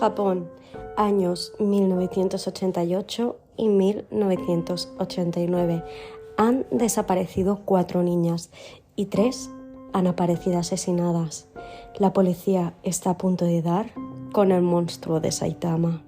Japón, años 1988 y 1989. Han desaparecido 4 niñas y 3 han aparecido asesinadas. La policía está a punto de dar con el monstruo de Saitama.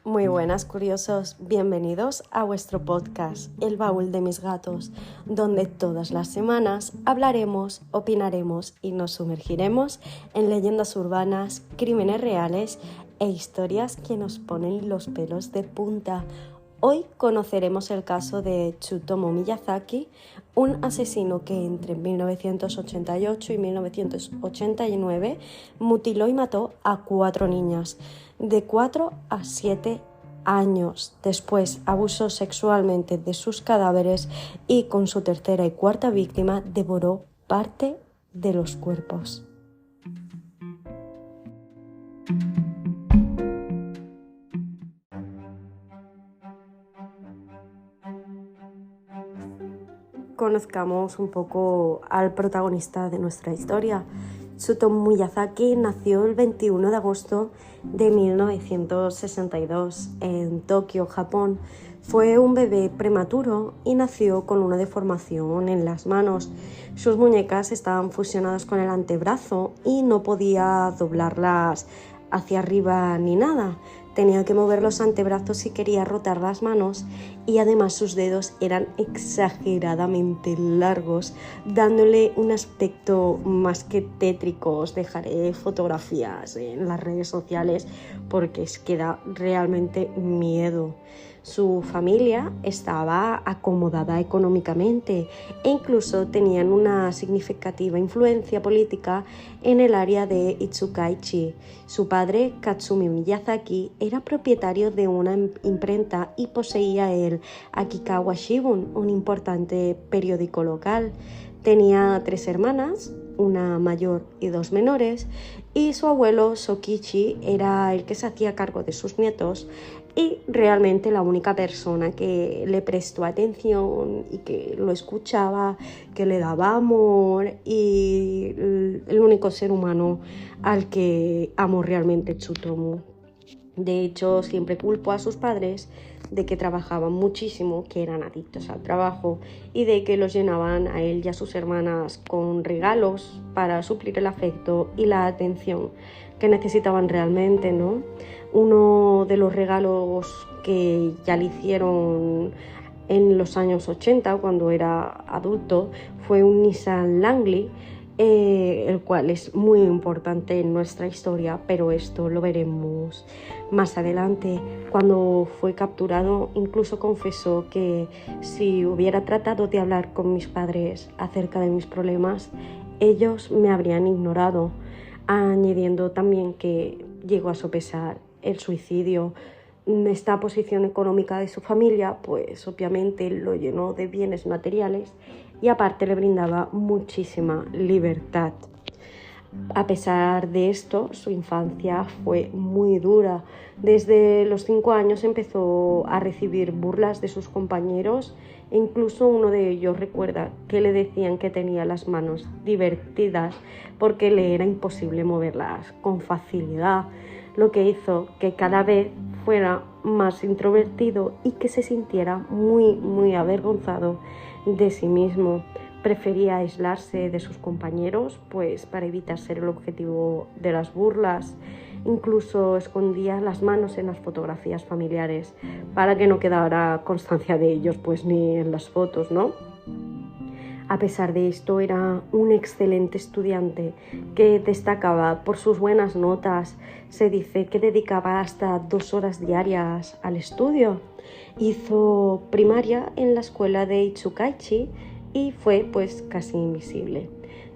Muy buenas, curiosos, bienvenidos a vuestro podcast, El Baúl de mis gatos, donde todas las semanas hablaremos, opinaremos y nos sumergiremos en leyendas urbanas, crímenes reales e historias que nos ponen los pelos de punta. Hoy conoceremos el caso de Tsutomu Miyazaki, un asesino que entre 1988 y 1989 mutiló y mató a 4 niñas, de 4 a 7 años. Después abusó sexualmente de sus cadáveres y con su tercera y cuarta víctima devoró parte de los cuerpos. Conozcamos un poco al protagonista de nuestra historia. Tsutomu Miyazaki nació el 21 de agosto de 1962 en Tokio, Japón. Fue un bebé prematuro y nació con una deformación en las manos. Sus muñecas estaban fusionadas con el antebrazo y no podía doblarlas hacia arriba ni nada. Tenía que mover los antebrazos si quería rotar las manos y además sus dedos eran exageradamente largos, dándole un aspecto más que tétrico. Os dejaré fotografías en las redes sociales porque es que da realmente miedo. Su familia estaba acomodada económicamente e incluso tenían una significativa influencia política en el área de Itsukaichi. Su padre, Katsumi Miyazaki, era propietario de una imprenta y poseía el Akikawa Shimbun, un importante periódico local. Tenía 3 hermanas, una mayor y 2 menores, y su abuelo Sokichi era el que se hacía cargo de sus nietos y realmente la única persona que le prestó atención y que lo escuchaba, que le daba amor, y el único ser humano al que amó realmente Tsutomu. De hecho, siempre culpó a sus padres de que trabajaban muchísimo, que eran adictos al trabajo y de que los llenaban a él y a sus hermanas con regalos para suplir el afecto y la atención que necesitaban realmente, ¿no? Uno de los regalos que ya le hicieron en los años 80, cuando era adulto, fue un Nissan Langley, el cual es muy importante en nuestra historia, pero esto lo veremos más adelante. Cuando fue capturado, incluso confesó que si hubiera tratado de hablar con mis padres acerca de mis problemas, ellos me habrían ignorado, añadiendo también que llegó a sopesar el suicidio. Esta posición económica de su familia, pues obviamente lo llenó de bienes materiales y aparte le brindaba muchísima libertad. A pesar de esto, su infancia fue muy dura. Desde los 5 años empezó a recibir burlas de sus compañeros e incluso uno de ellos recuerda que le decían que tenía las manos divertidas porque le era imposible moverlas con facilidad, lo que hizo que cada vez fuera más introvertido y que se sintiera muy avergonzado de sí mismo. Prefería aislarse de sus compañeros, pues para evitar ser el objetivo de las burlas. Incluso escondía las manos en las fotografías familiares para que no quedara constancia de ellos, pues ni en las fotos, ¿no? A pesar de esto, era un excelente estudiante que destacaba por sus buenas notas. Se dice que dedicaba hasta 2 horas diarias al estudio. Hizo primaria en la escuela de Itsukaichi y fue pues casi invisible.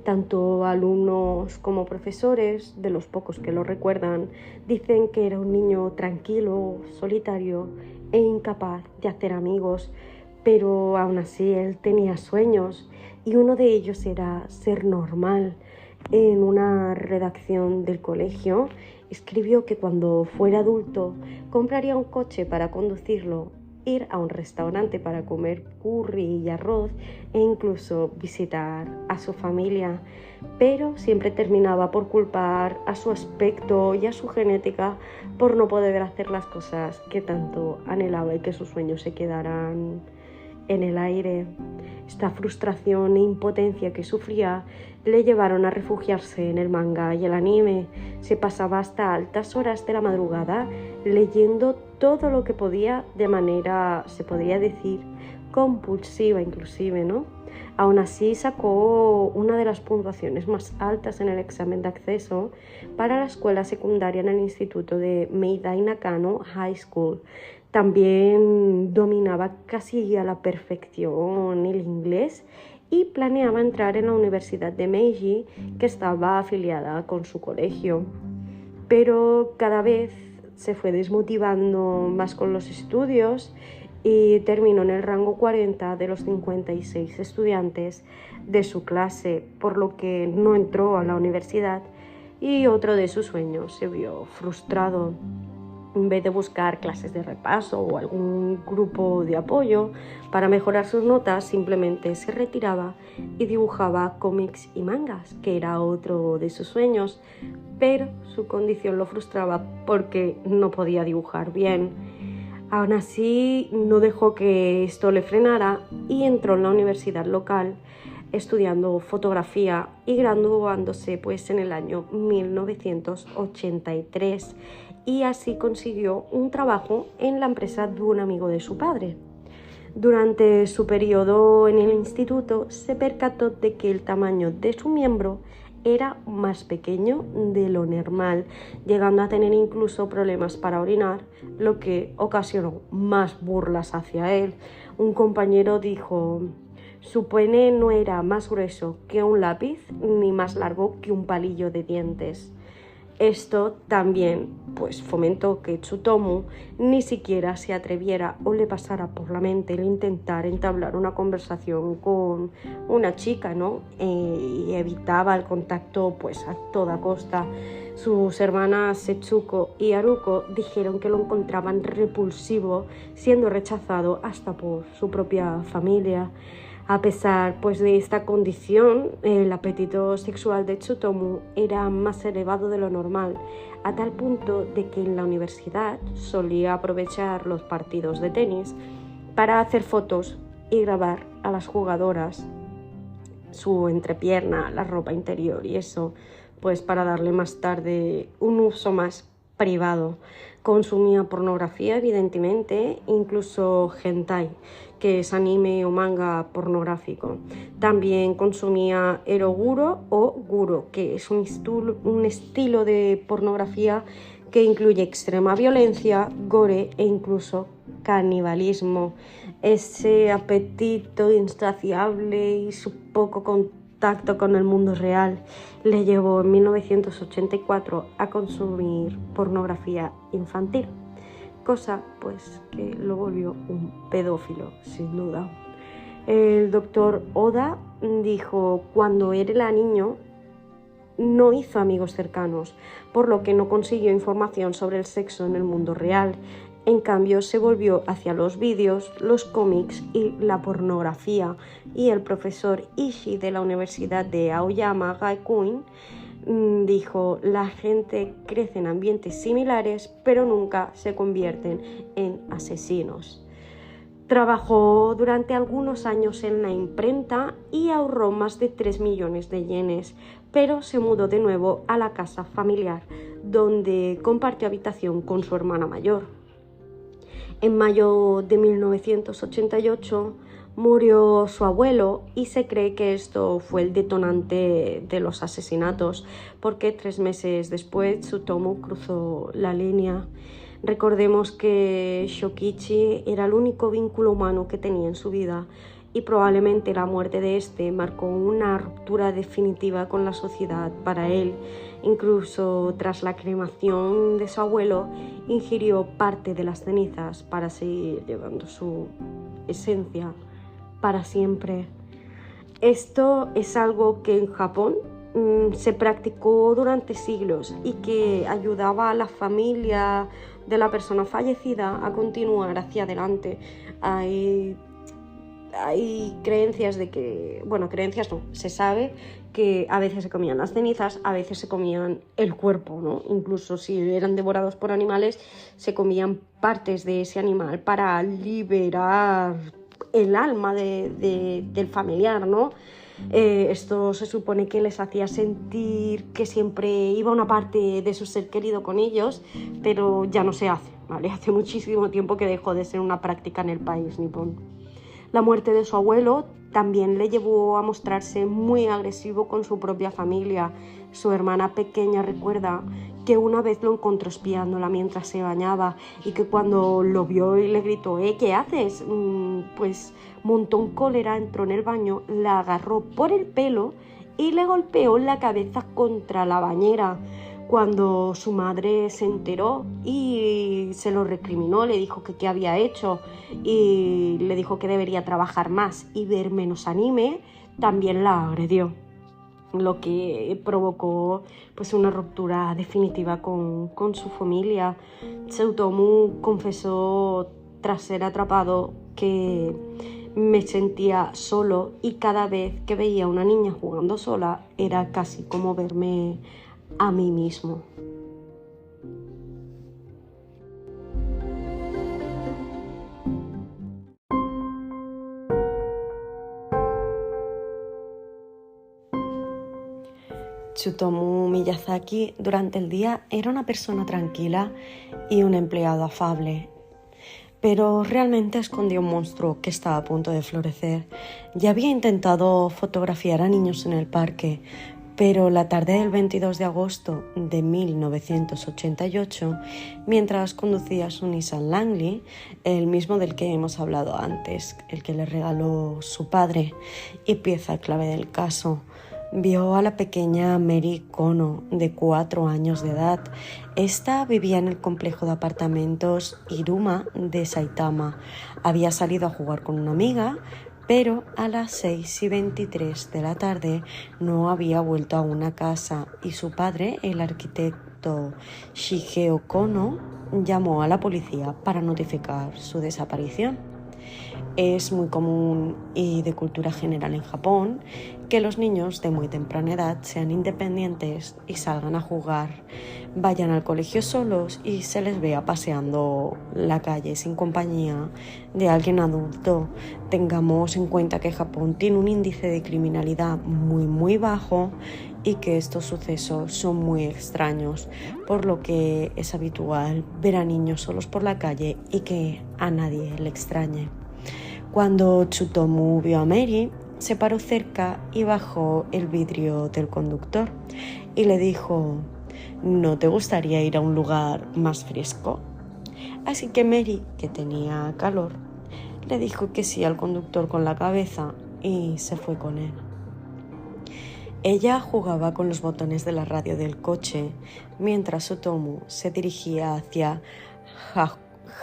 Tanto alumnos como profesores, de los pocos que lo recuerdan, dicen que era un niño tranquilo, solitario e incapaz de hacer amigos, pero aún así él tenía sueños y uno de ellos era ser normal. En una redacción del colegio escribió que cuando fuera adulto compraría un coche para conducirlo ir a un restaurante para comer curry y arroz e incluso visitar a su familia, pero siempre terminaba por culpar a su aspecto y a su genética por no poder hacer las cosas que tanto anhelaba y que sus sueños se quedaran en el aire. Esta frustración e impotencia que sufría le llevaron a refugiarse en el manga y el anime. Se pasaba hasta altas horas de la madrugada leyendo todo lo que podía de manera, se podría decir, compulsiva inclusive, ¿no? Aún así sacó una de las puntuaciones más altas en el examen de acceso para la escuela secundaria en el instituto de Meidai Nakano High School. También dominaba casi a la perfección el inglés y planeaba entrar en la Universidad de Meiji, que estaba afiliada con su colegio. Pero cada vez se fue desmotivando más con los estudios y terminó en el rango 40 de los 56 estudiantes de su clase, por lo que no entró a la universidad y otro de sus sueños se vio frustrado. En vez de buscar clases de repaso o algún grupo de apoyo para mejorar sus notas, simplemente se retiraba y dibujaba cómics y mangas, que era otro de sus sueños, pero su condición lo frustraba porque no podía dibujar bien. Aún así, no dejó que esto le frenara y entró en la universidad local estudiando fotografía y graduándose pues en el año 1983, y así consiguió un trabajo en la empresa de un amigo de su padre. Durante su periodo en el instituto se percató de que el tamaño de su miembro era más pequeño de lo normal, llegando a tener incluso problemas para orinar, lo que ocasionó más burlas hacia él. Un compañero dijo: su pene no era más grueso que un lápiz ni más largo que un palillo de dientes. Esto también pues fomentó que Tsutomu ni siquiera se atreviera o le pasara por la mente el intentar entablar una conversación con una chica, ¿no? Y evitaba el contacto pues a toda costa. Sus hermanas Setsuko y Haruko dijeron que lo encontraban repulsivo, siendo rechazado hasta por su propia familia. A pesar pues, de esta condición, el apetito sexual de Tsutomu era más elevado de lo normal, a tal punto de que en la universidad solía aprovechar los partidos de tenis para hacer fotos y grabar a las jugadoras su entrepierna, la ropa interior y eso, pues para darle más tarde un uso más privado. Consumía pornografía, evidentemente, incluso hentai, que es anime o manga pornográfico. También consumía eroguro o guro, que es un estilo de pornografía que incluye extrema violencia, gore e incluso canibalismo. Ese apetito insaciable y su poco contacto con el mundo real le llevó en 1984 a consumir pornografía infantil, cosa pues que lo volvió un pedófilo sin duda. El doctor Oda dijo: cuando era niño no hizo amigos cercanos, por lo que no consiguió información sobre el sexo en el mundo real. En cambio, se volvió hacia los vídeos, los cómics y la pornografía, y el profesor Ishii de la Universidad de Aoyama Gakuin dijo: la gente crece en ambientes similares, pero nunca se convierten en asesinos. Trabajó durante algunos años en la imprenta y ahorró más de 3 millones de yenes, pero se mudó de nuevo a la casa familiar, donde compartió habitación con su hermana mayor. En mayo de 1988 murió su abuelo y se cree que esto fue el detonante de los asesinatos, porque 3 meses después Tsutomu cruzó la línea. Recordemos que Shokichi era el único vínculo humano que tenía en su vida y probablemente la muerte de este marcó una ruptura definitiva con la sociedad para él. Incluso tras la cremación de su abuelo, ingirió parte de las cenizas para seguir llevando su esencia para siempre. Esto es algo que en Japón se practicó durante siglos y que ayudaba a la familia de la persona fallecida a continuar hacia adelante. Hay creencias de que, bueno, creencias no, se sabe que a veces se comían las cenizas, a veces se comían el cuerpo, ¿no? Incluso si eran devorados por animales, se comían partes de ese animal para liberar el alma del familiar, ¿no? Esto se supone que les hacía sentir que siempre iba una parte de su ser querido con ellos, pero ya no se hace, ¿vale? Hace muchísimo tiempo que dejó de ser una práctica en el país nipón. La muerte de su abuelo también le llevó a mostrarse muy agresivo con su propia familia. Su hermana pequeña recuerda que una vez lo encontró espiándola mientras se bañaba y que cuando lo vio y le gritó ¿qué haces? Pues montó en cólera, entró en el baño, la agarró por el pelo y le golpeó la cabeza contra la bañera. Cuando su madre se enteró y se lo recriminó, le dijo que qué había hecho y le dijo que debería trabajar más y ver menos anime, también la agredió, lo que provocó pues una ruptura definitiva con su familia. Tsutomu confesó tras ser atrapado que me sentía solo y cada vez que veía a una niña jugando sola era casi como verme a mí mismo. Tsutomu Miyazaki durante el día era una persona tranquila y un empleado afable, pero realmente escondía un monstruo que estaba a punto de florecer. Ya había intentado fotografiar a niños en el parque, pero la tarde del 22 de agosto de 1988, mientras conducía su Nissan Langley, el mismo del que hemos hablado antes, el que le regaló su padre, y pieza clave del caso, vio a la pequeña Mary Kono, de 4 años de edad. Esta vivía en el complejo de apartamentos Iruma de Saitama. Había salido a jugar con una amiga, pero a las 6:23 de la tarde no había vuelto a una casa y su padre, el arquitecto Shigeo Kono, llamó a la policía para notificar su desaparición. Es muy común y de cultura general en Japón que los niños de muy temprana edad sean independientes y salgan a jugar, vayan al colegio solos y se les vea paseando la calle sin compañía de alguien adulto. Tengamos en cuenta que Japón tiene un índice de criminalidad muy bajo y que estos sucesos son muy extraños, por lo que es habitual ver a niños solos por la calle y que a nadie le extrañe. Cuando Tsutomu vio a Mary, se paró cerca y bajó el vidrio del conductor y le dijo: ¿no te gustaría ir a un lugar más fresco? Así que Mary, que tenía calor, le dijo que sí al conductor con la cabeza y se fue con él. Ella jugaba con los botones de la radio del coche mientras Tsutomu se dirigía hacia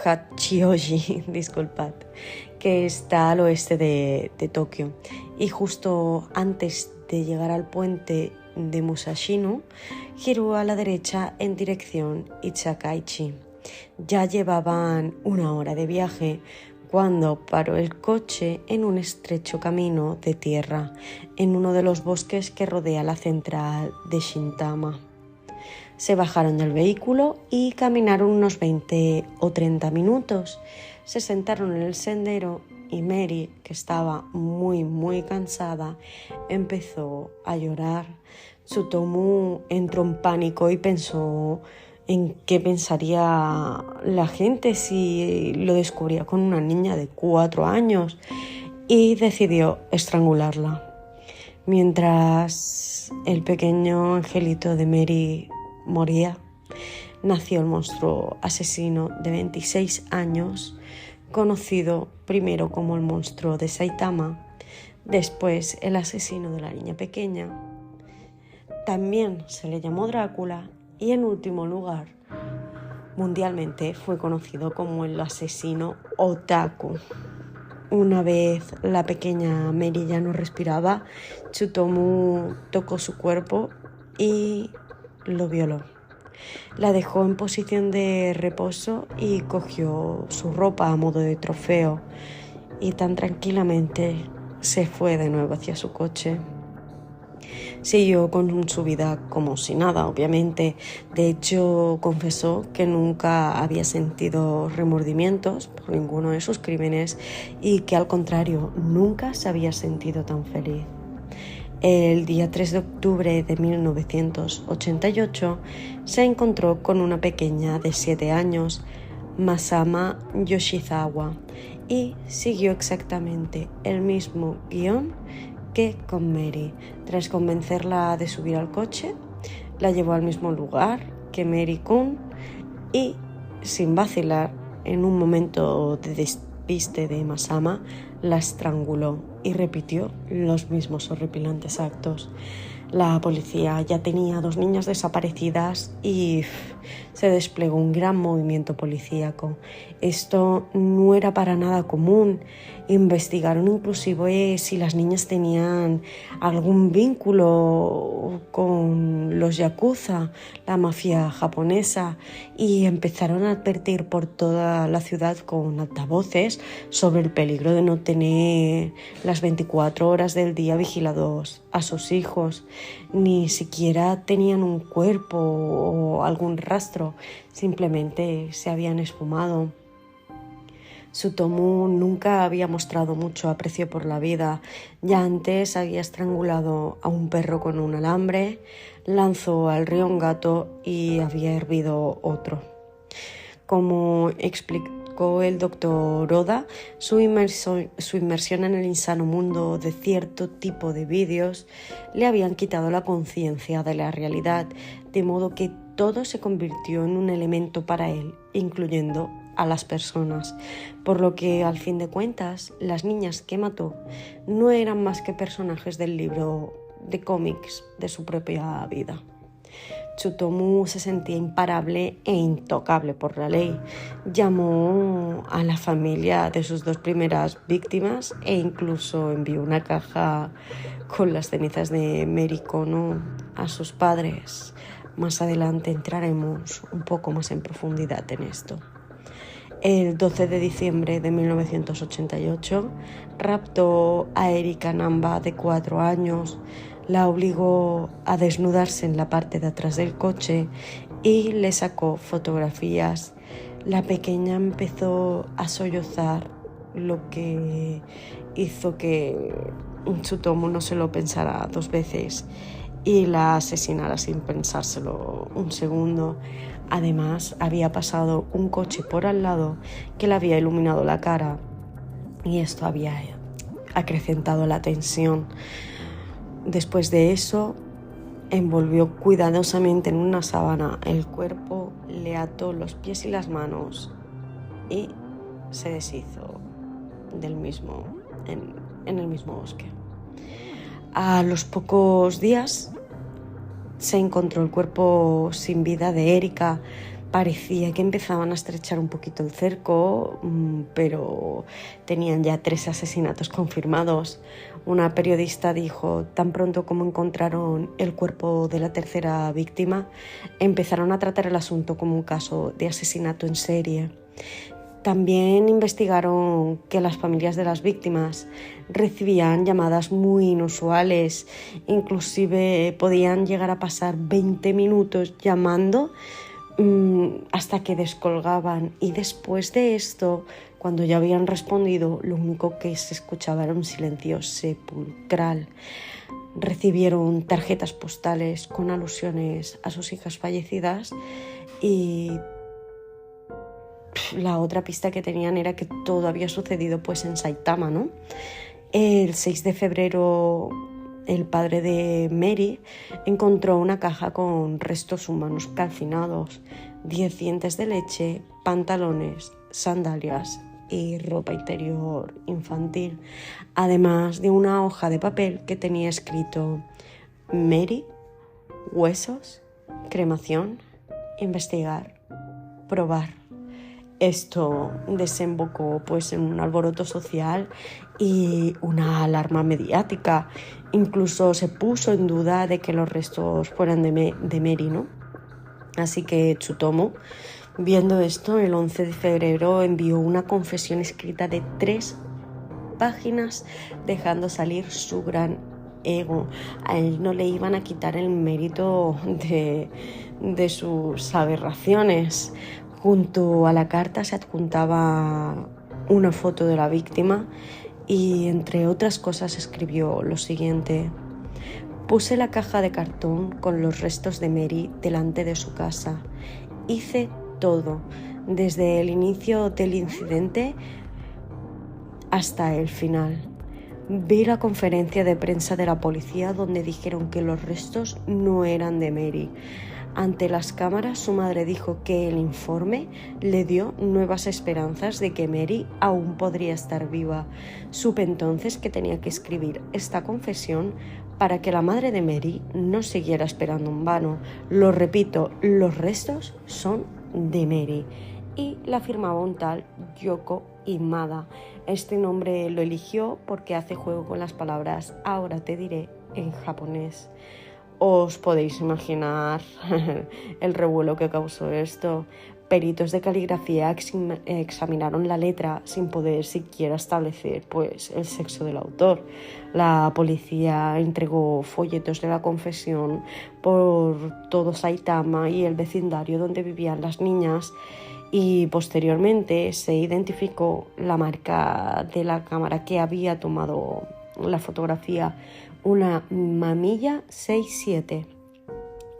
Hachioji, disculpad, que está al oeste de Tokio, y justo antes de llegar al puente de Musashino giró a la derecha en dirección Ichakaichi. Ya llevaban 1 hora de viaje cuando paró el coche en un estrecho camino de tierra en uno de los bosques que rodea la central de Shintama. Se bajaron del vehículo y caminaron unos 20 o 30 minutos. Se sentaron en el sendero y Mary, que estaba muy cansada, empezó a llorar. Tsutomu entró en pánico y pensó en qué pensaría la gente si lo descubría con una niña de 4 años y decidió estrangularla. Mientras el pequeño angelito de Mary moría, nació el monstruo asesino de 26 años, conocido primero como el monstruo de Saitama, después el asesino de la niña pequeña. También se le llamó Drácula y en último lugar, mundialmente fue conocido como el asesino otaku. Una vez la pequeña Mary ya no respiraba, Tsutomu tocó su cuerpo y lo violó. La dejó en posición de reposo y cogió su ropa a modo de trofeo y tan tranquilamente se fue de nuevo hacia su coche. Siguió con su vida como si nada, obviamente. De hecho, confesó que nunca había sentido remordimientos por ninguno de sus crímenes y que al contrario, nunca se había sentido tan feliz. El día 3 de octubre de 1988 se encontró con una pequeña de 7 años, Masama Yoshizawa, y siguió exactamente el mismo guión que con Mary. Tras convencerla de subir al coche, la llevó al mismo lugar que Mary-kun y, sin vacilar, en un momento de despiste de Masama, la estranguló y repitió los mismos horripilantes actos. La policía ya tenía 2 niñas desaparecidas y se desplegó un gran movimiento policíaco. Esto no era para nada común. Investigaron inclusive si las niñas tenían algún vínculo con los yakuza, la mafia japonesa, y empezaron a advertir por toda la ciudad con altavoces sobre el peligro de no tener las 24 horas del día vigilados a sus hijos. Ni siquiera tenían un cuerpo o algún rastro, simplemente se habían esfumado. Tsutomu nunca había mostrado mucho aprecio por la vida. Ya antes había estrangulado a un perro con un alambre, lanzó al río un gato y había hervido otro. Como explicó el doctor Oda, su inmersión en el insano mundo de cierto tipo de vídeos le habían quitado la conciencia de la realidad, de modo que todo se convirtió en un elemento para él, incluyendo a las personas, por lo que al fin de cuentas las niñas que mató no eran más que personajes del libro de cómics de su propia vida. Tsutomu se sentía imparable e intocable por la ley. Llamó a la familia de sus 2 primeras víctimas e incluso envió una caja con las cenizas de Mary Kono a sus padres. Más adelante entraremos un poco más en profundidad en esto. El 12 de diciembre de 1988 raptó a Erika Namba, de 4 años, la obligó a desnudarse en la parte de atrás del coche y le sacó fotografías. La pequeña empezó a sollozar, lo que hizo que Tsutomu no se lo pensara 2 veces y la asesinara sin pensárselo un segundo. Además, había pasado un coche por al lado que le había iluminado la cara y esto había acrecentado la tensión. Después de eso, envolvió cuidadosamente en una sábana el cuerpo, le ató los pies y las manos y se deshizo del mismo en el mismo bosque. A los pocos días se encontró el cuerpo sin vida de Erika. Parecía que empezaban a estrechar un poquito el cerco, pero tenían ya 3 asesinatos confirmados. Una periodista dijo: tan pronto como encontraron el cuerpo de la tercera víctima, empezaron a tratar el asunto como un caso de asesinato en serie. También investigaron que las familias de las víctimas recibían llamadas muy inusuales, inclusive podían llegar a pasar 20 minutos llamando hasta que descolgaban, y después de esto, cuando ya habían respondido, lo único que se escuchaba era un silencio sepulcral. Recibieron tarjetas postales con alusiones a sus hijas fallecidas y la otra pista que tenían era que todo había sucedido pues en Saitama, ¿no? El 6 de febrero el padre de Mary encontró una caja con restos humanos calcinados, 10 dientes de leche, pantalones, sandalias y ropa interior infantil, además de una hoja de papel que tenía escrito: Mary, huesos, cremación, investigar, probar. Esto desembocó pues en un alboroto social y una alarma mediática. Incluso se puso en duda de que los restos fueran de Mary, ¿no? Así que Tsutomu, viendo esto, el 11 de febrero envió una confesión escrita de 3 páginas, dejando salir su gran ego. A él no le iban a quitar el mérito de sus aberraciones. Junto a la carta se adjuntaba una foto de la víctima y, entre otras cosas, escribió lo siguiente: puse la caja de cartón con los restos de Mary delante de su casa. Hice todo, desde el inicio del incidente hasta el final. Vi la conferencia de prensa de la policía donde dijeron que los restos no eran de Mary. Ante las cámaras, su madre dijo que el informe le dio nuevas esperanzas de que Mary aún podría estar viva. Supe entonces que tenía que escribir esta confesión para que la madre de Mary no siguiera esperando en vano. Lo repito, los restos son de Mary. Y la firmaba un tal Yoko Imada. Este nombre lo eligió porque hace juego con las palabras "ahora te diré" en japonés. Os podéis imaginar el revuelo que causó esto. Peritos de caligrafía examinaron la letra sin poder siquiera establecer pues, el sexo del autor. La policía entregó folletos de la confesión por todo Saitama y el vecindario donde vivían las niñas, y posteriormente se identificó la marca de la cámara que había tomado la fotografía, una Mamiya 67,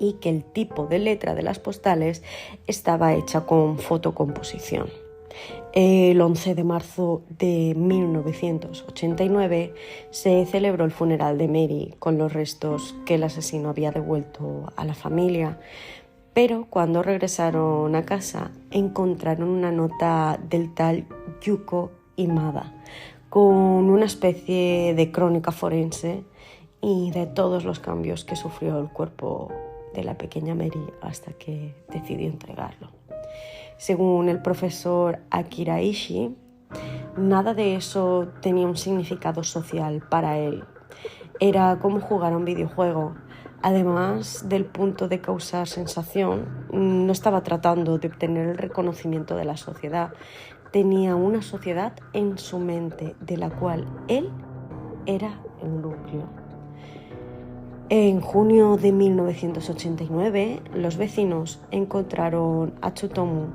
y que el tipo de letra de las postales estaba hecha con fotocomposición. El 11 de marzo de 1989 se celebró el funeral de Mary con los restos que el asesino había devuelto a la familia. Pero cuando regresaron a casa encontraron una nota del tal Yuko Imada con una especie de crónica forense y de todos los cambios que sufrió el cuerpo de la pequeña Mary hasta que decidió entregarlo. Según el profesor Akira Ishii, nada de eso tenía un significado social para él. Era como jugar a un videojuego. Además del punto de causar sensación, no estaba tratando de obtener el reconocimiento de la sociedad. Tenía una sociedad en su mente de la cual él era el núcleo. En junio de 1989, los vecinos encontraron a Tsutomu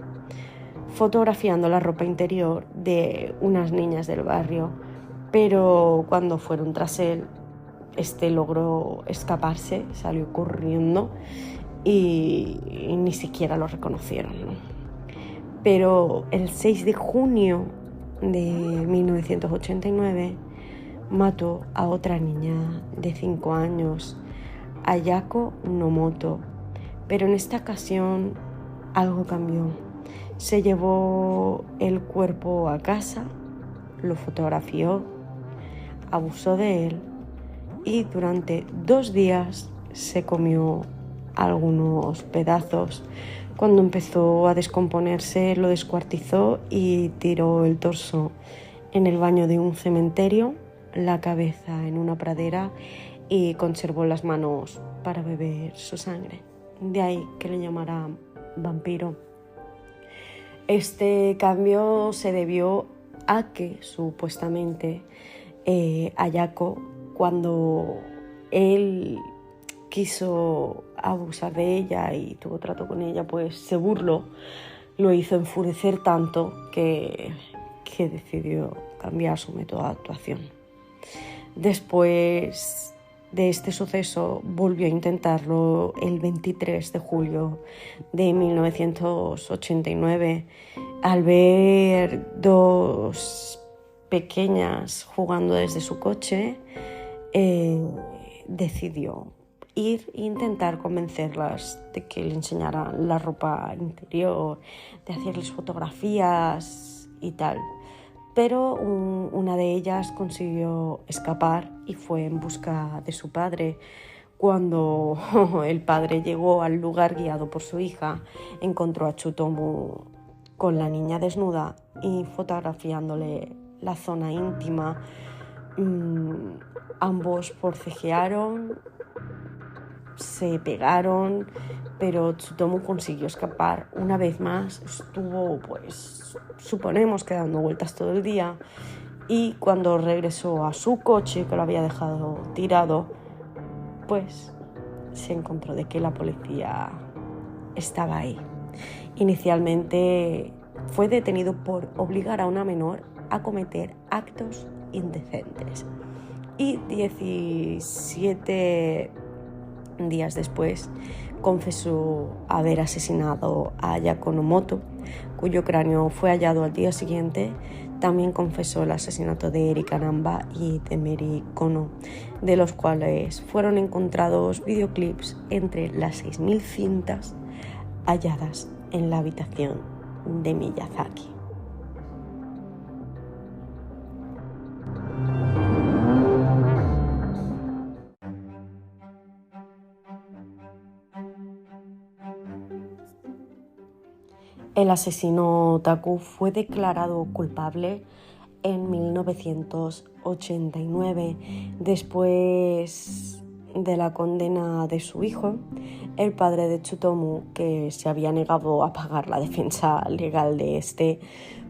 fotografiando la ropa interior de unas niñas del barrio, pero cuando fueron tras él, este logró escaparse, salió corriendo y ni siquiera lo reconocieron, ¿no? Pero el 6 de junio de 1989 mató a otra niña de 5 años, Ayako Nomoto, pero en esta ocasión algo cambió. Se llevó el cuerpo a casa, lo fotografió, abusó de él y durante 2 días se comió algunos pedazos. Cuando empezó a descomponerse, lo descuartizó y tiró el torso en el baño de un cementerio, la cabeza en una pradera y conservó las manos para beber su sangre. De ahí que le llamarán vampiro. Este cambio se debió a que supuestamente Ayako, cuando él quiso abusar de ella y tuvo trato con ella, pues se burló, lo hizo enfurecer tanto que decidió cambiar su método de actuación. Después de este suceso volvió a intentarlo el 23 de julio de 1989 al ver 2 pequeñas jugando desde su coche. Decidió ir e intentar convencerlas de que le enseñaran la ropa interior, de hacerles fotografías y tal. Pero una de ellas consiguió escapar y fue en busca de su padre. Cuando el padre llegó al lugar guiado por su hija, encontró a Tsutomu con la niña desnuda y fotografiándole la zona íntima. Ambos forcejearon, se pegaron, pero Tsutomu consiguió escapar. Una vez más estuvo, suponemos que dando vueltas todo el día, y cuando regresó a su coche, que lo había dejado tirado, pues se encontró de que la policía estaba ahí. Inicialmente fue detenido por obligar a una menor a cometer actos indecentes, y 17 días después confesó haber asesinado a Ayako Nomoto, cuyo cráneo fue hallado al día siguiente. También confesó el asesinato de Erika Namba y de Mary Kono, de los cuales fueron encontrados videoclips entre las 6.000 cintas halladas en la habitación de Miyazaki. El asesino otaku fue declarado culpable en 1989, después de la condena de su hijo. El padre de Tsutomu, que se había negado a pagar la defensa legal de este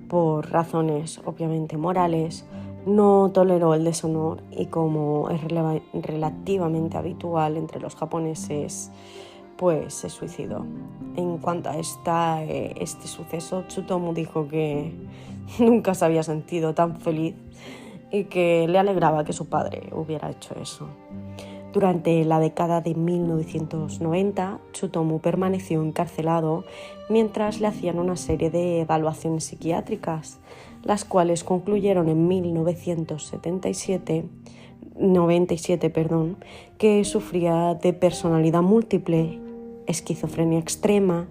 por razones obviamente morales, no toleró el deshonor y, como es relativamente habitual entre los japoneses, pues se suicidó. En cuanto a este suceso, Tsutomu dijo que nunca se había sentido tan feliz y que le alegraba que su padre hubiera hecho eso. Durante la década de 1990, Tsutomu permaneció encarcelado mientras le hacían una serie de evaluaciones psiquiátricas, las cuales concluyeron en 1997 que sufría de personalidad múltiple, esquizofrenia extrema,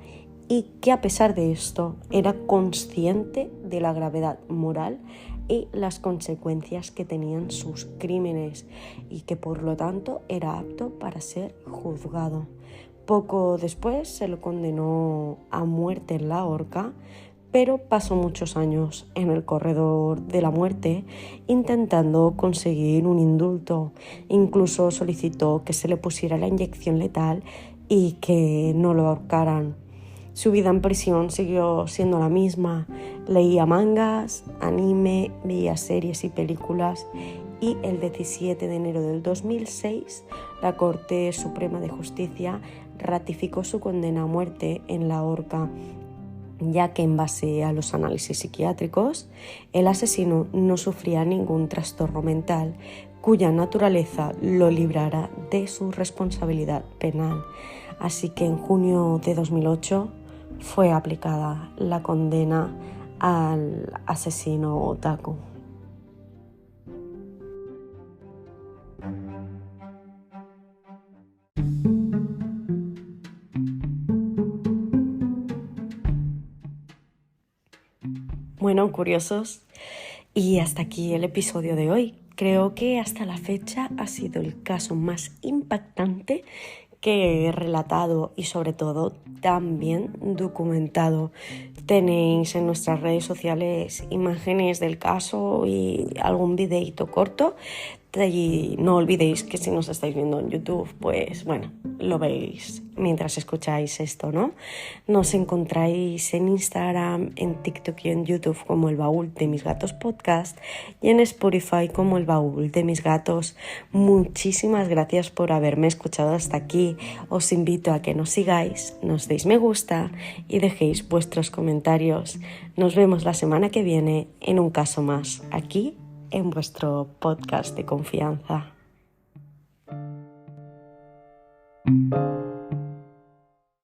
y que a pesar de esto era consciente de la gravedad moral y las consecuencias que tenían sus crímenes, y que por lo tanto era apto para ser juzgado. Poco después se lo condenó a muerte en la horca, pero pasó muchos años en el corredor de la muerte intentando conseguir un indulto. Incluso solicitó que se le pusiera la inyección letal y que no lo ahorcaran. Su vida en prisión siguió siendo la misma. Leía mangas, anime, veía series y películas, y el 17 de enero del 2006 la Corte Suprema de Justicia ratificó su condena a muerte en la horca, ya que en base a los análisis psiquiátricos el asesino no sufría ningún trastorno mental cuya naturaleza lo librara de su responsabilidad penal. Así que en junio de 2008 fue aplicada la condena al asesino otaku. Bueno, curiosos, y hasta aquí el episodio de hoy. Creo que hasta la fecha ha sido el caso más impactante que he relatado y sobre todo tan bien documentado. Tenéis en nuestras redes sociales imágenes del caso y algún videíto corto. Y no olvidéis que si nos estáis viendo en YouTube, pues bueno, lo veis mientras escucháis esto, ¿no? Nos encontráis en Instagram, en TikTok y en YouTube como El Baúl de Mis Gatos Podcast, y en Spotify como El Baúl de Mis Gatos. Muchísimas gracias por haberme escuchado hasta aquí. Os invito a que nos sigáis, nos deis me gusta y dejéis vuestros comentarios. Nos vemos la semana que viene en un caso más, aquí en vuestro podcast de confianza.